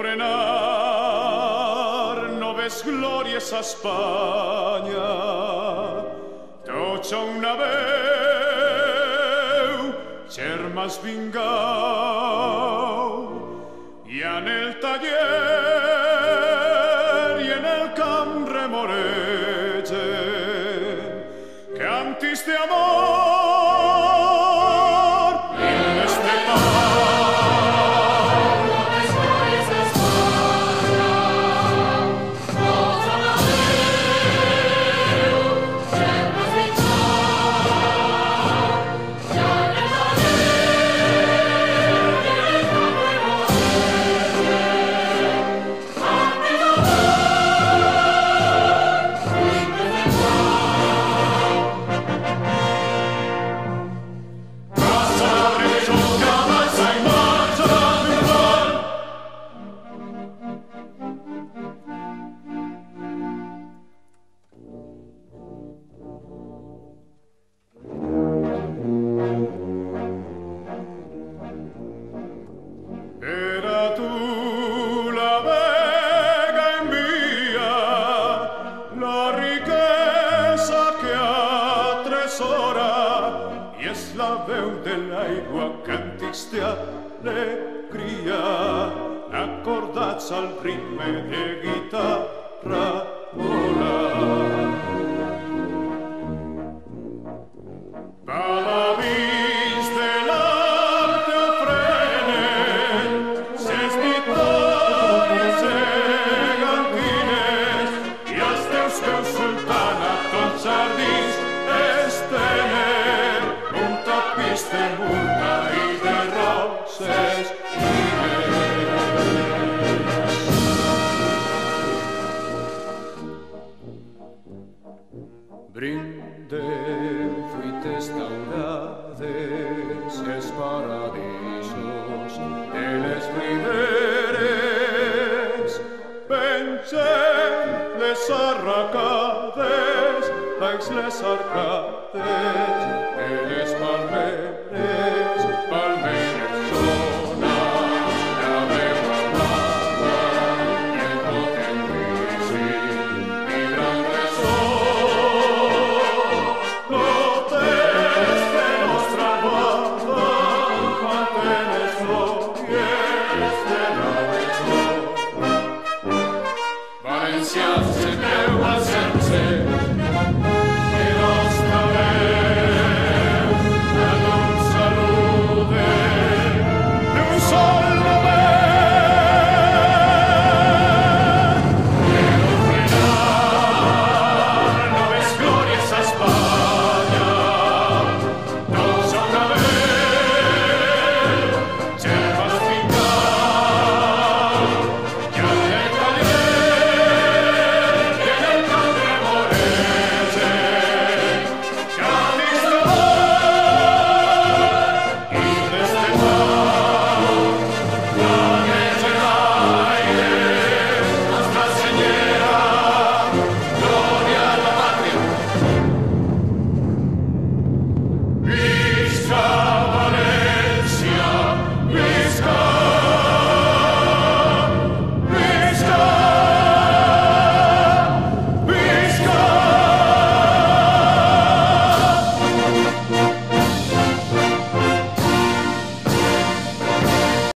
frenar, no ves glorias a Espanya. Tots a una veu, germans vingueu, i en el taller i en el camp remoregen cantis de amor, himnes de pau. No ves glòries a Espanya, tots a una veu, germans vingueu, i en el taller i en el camp remoregen cantis d'amor, himnes de pau. Passa reixos, cavalls en marxa triomfant. Era tu la vega envia, la riquesa que atresora, i és la veu de l'aigua càntics d'alegria, acordats al ritme de guitarra vola. Paladins de l'art te ofrenen ses victòries gegantines, i els teus peus, sultana, tots jardins estenen un tapís de murta i de roses fines. Brindem fruites daurades els paradisos de les riberes, pengem les arracades baix les arcades